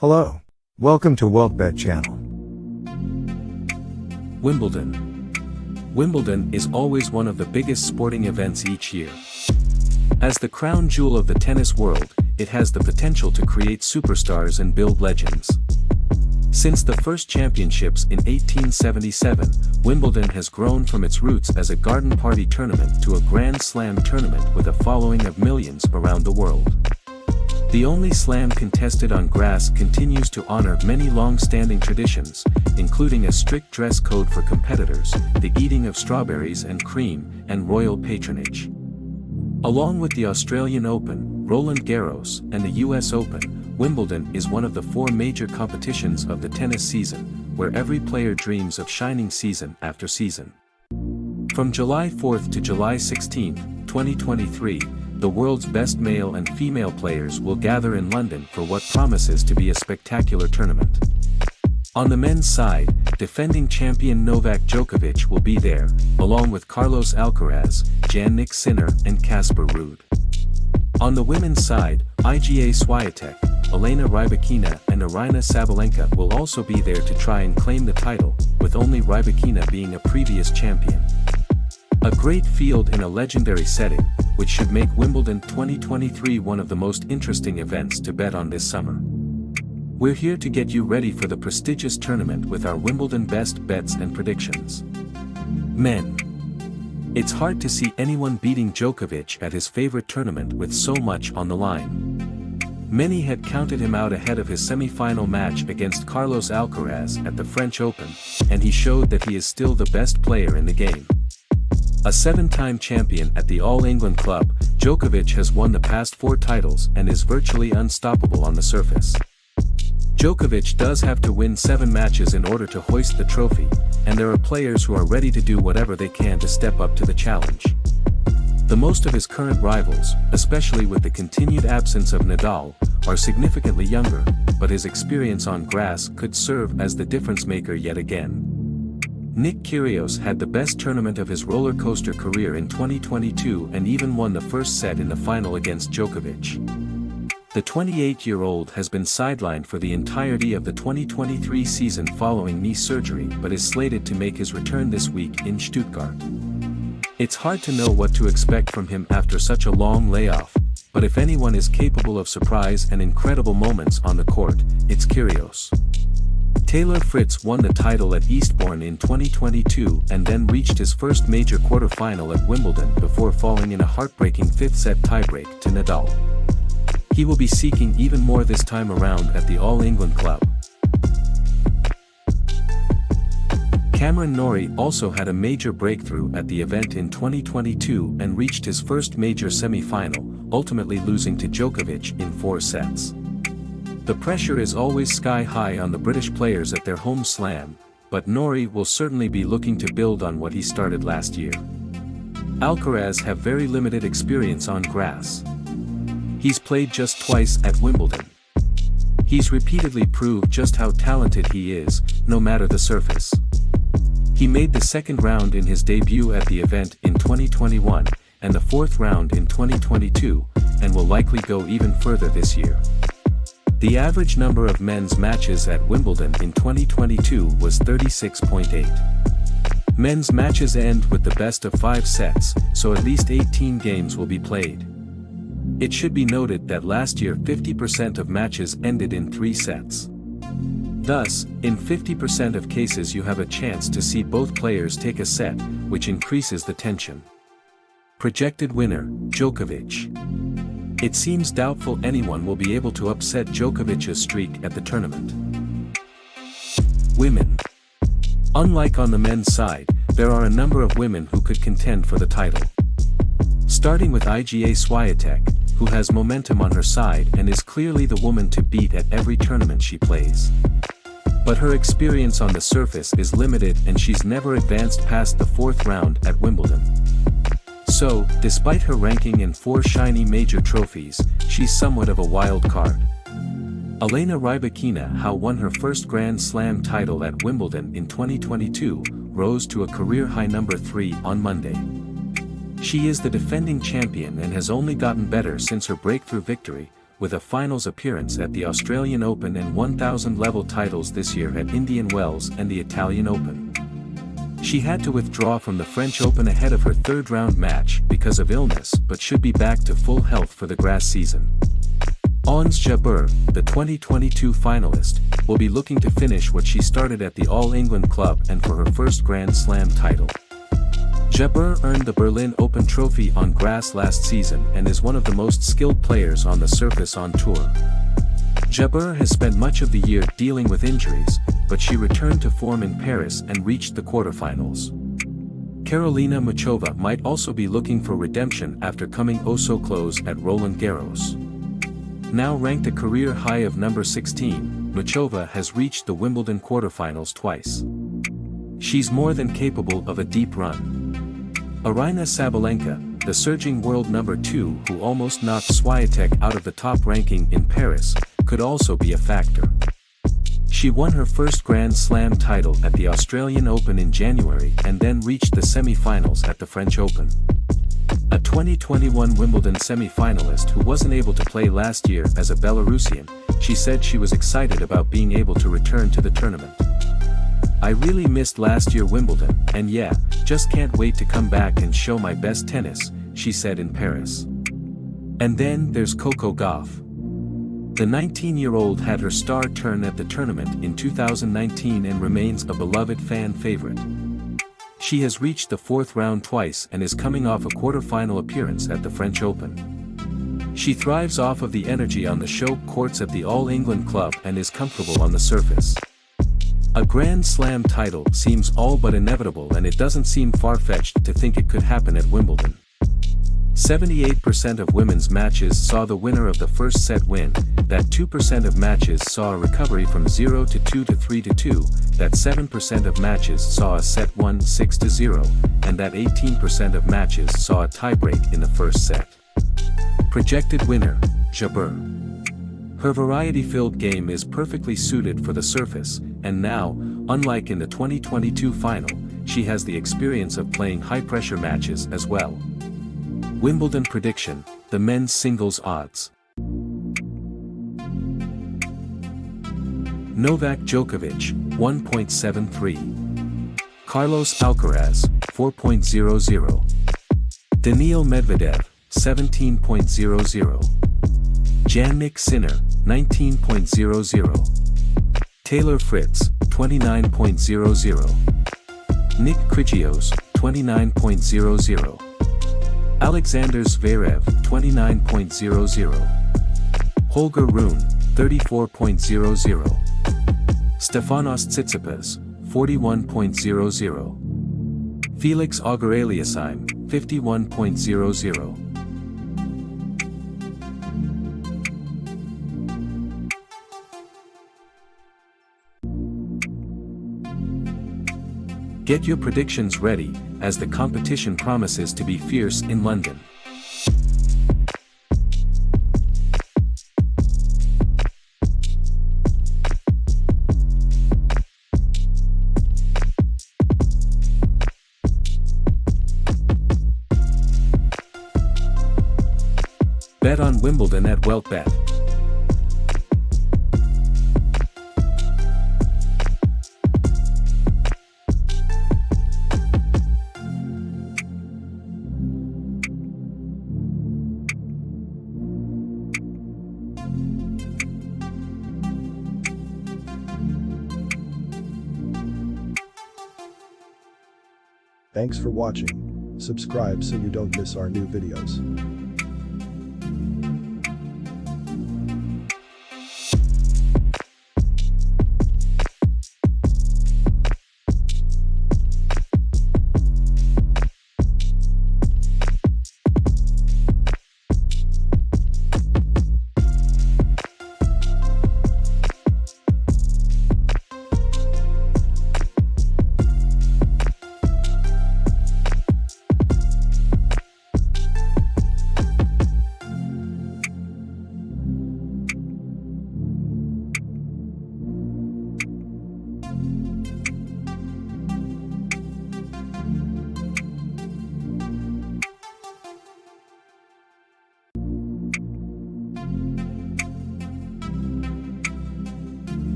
Hello. Welcome to Weltbet channel. Wimbledon. Wimbledon is always one of the biggest sporting events each year. As the crown jewel of the tennis world, it has the potential to create superstars and build legends. Since the first championships in 1877, Wimbledon has grown from its roots as a garden party tournament to a Grand Slam tournament with a following of millions around the world. The only slam contested on grass continues to honor many long-standing traditions, including a strict dress code for competitors, the eating of strawberries and cream, and royal patronage. Along with the Australian Open, Roland Garros, and the US Open, Wimbledon is one of the four major competitions of the tennis season, where every player dreams of shining season after season. From July 4th to July 16th, 2023, the world's best male and female players will gather in London for what promises to be a spectacular tournament. On the men's side, defending champion Novak Djokovic will be there, along with Carlos Alcaraz, Jannik and Casper Ruud. On the women's side, Iga Swiatek, Elena Rybakina and Aryna Sabalenka will also be there to try and claim the title, with only Rybakina being a previous champion. A great field in a legendary setting, which should make Wimbledon 2023 one of the most interesting events to bet on this summer. We're here to get you ready for the prestigious tournament with our Wimbledon best bets and predictions. Men. It's hard to see anyone beating Djokovic at his favorite tournament with so much on the line. Many had counted him out ahead of his semi-final match against Carlos Alcaraz at the French Open, and he showed that he is still the best player in the game. A seven-time champion at the All England club, Djokovic has won the past 4 titles and is virtually unstoppable on the surface. Djokovic does have to win 7 matches in order to hoist the trophy, and there are players who are ready to do whatever they can to step up to the challenge. The most of his current rivals, especially with the continued absence of Nadal, are significantly younger, but his experience on grass could serve as the difference maker yet again. Nick Kyrgios had the best tournament of his roller coaster career in 2022 and even won the first set in the final against Djokovic. The 28-year-old has been sidelined for the entirety of the 2023 season following knee surgery but is slated to make his return this week in Stuttgart. It's hard to know what to expect from him after such a long layoff, but if anyone is capable of surprise and incredible moments on the court, it's Kyrgios. Taylor Fritz won the title at Eastbourne in 2022 and then reached his first major quarterfinal at Wimbledon before falling in a heartbreaking 5th-set tiebreak to Nadal. He will be seeking even more this time around at the All England club. Cameron Norrie also had a major breakthrough at the event in 2022 and reached his first major semi-final, ultimately losing to Djokovic in 4 sets. The pressure is always sky-high on the British players at their home slam, but Norrie will certainly be looking to build on what he started last year. Alcaraz have very limited experience on grass. He's played just twice at Wimbledon. He's repeatedly proved just how talented he is, no matter the surface. He made the second round in his debut at the event in 2021, and the 4th round in 2022, and will likely go even further this year. The average number of men's matches at Wimbledon in 2022 was 36.8. Men's matches end with the best of 5 sets, so at least 18 games will be played. It should be noted that last year 50% of matches ended in 3 sets. Thus, in 50% of cases you have a chance to see both players take a set, which increases the tension. Projected winner, Djokovic. It seems doubtful anyone will be able to upset Djokovic's streak at the tournament. Women. Unlike on the men's side, there are a number of women who could contend for the title. Starting with Iga Swiatek, who has momentum on her side and is clearly the woman to beat at every tournament she plays. But her experience on the surface is limited and she's never advanced past the 4th round at Wimbledon. So, despite her ranking and 4 shiny major trophies, she's somewhat of a wild card. Elena Rybakina, who won her first Grand Slam title at Wimbledon in 2022, rose to a career-high number 3 on Monday. She is the defending champion and has only gotten better since her breakthrough victory, with a finals appearance at the Australian Open and 1000 level titles this year at Indian Wells and the Italian Open. She had to withdraw from the French Open ahead of her third-round match because of illness but should be back to full health for the grass season. Ons Jabeur, the 2022 finalist, will be looking to finish what she started at the All England Club and for her first Grand Slam title. Jabeur earned the Berlin Open trophy on grass last season and is one of the most skilled players on the surface on tour. Jabeur has spent much of the year dealing with injuries, but she returned to form in Paris and reached the quarterfinals. Karolina Muchova might also be looking for redemption after coming oh so close at Roland Garros. Now ranked a career high of number 16, Muchova has reached the Wimbledon quarterfinals twice. She's more than capable of a deep run. Aryna Sabalenka, the surging world number 2 who almost knocked Swiatek out of the top ranking in Paris, could also be a factor. She won her first Grand Slam title at the Australian Open in January and then reached the semi-finals at the French Open. A 2021 Wimbledon semi-finalist who wasn't able to play last year as a Belarusian, she said she was excited about being able to return to the tournament. "I really missed last year Wimbledon, and yeah, just can't wait to come back and show my best tennis," she said in Paris. And then there's Coco Gauff. The 19-year-old had her star turn at the tournament in 2019 and remains a beloved fan favorite. She has reached the fourth round twice and is coming off a quarter-final appearance at the French Open. She thrives off of the energy on the show courts at the All England Club and is comfortable on the surface. A Grand Slam title seems all but inevitable, and it doesn't seem far-fetched to think it could happen at Wimbledon. 78% of women's matches saw the winner of the first set win, that 2% of matches saw a recovery from 0-2 to 3-2, that 7% of matches saw a set won 6-0, and that 18% of matches saw a tiebreak in the first set. Projected winner, Jabeur. Her variety-filled game is perfectly suited for the surface, and now, unlike in the 2022 final, she has the experience of playing high-pressure matches as well. Wimbledon prediction, the men's singles odds. Novak Djokovic, 1.73. Carlos Alcaraz, 4.00. Daniil Medvedev, 17.00. Jannik Sinner, 19.00. Taylor Fritz, 29.00. Nick Kyrgios, 29.00. Alexander Zverev, 29.00. Holger Rune, 34.00. Stefanos Tsitsipas, 41.00. Felix Auger-Aliassime, 51.00. Get your predictions ready, as the competition promises to be fierce in London. Bet on Wimbledon at Weltbet. Thanks for watching. Subscribe so you don't miss our new videos.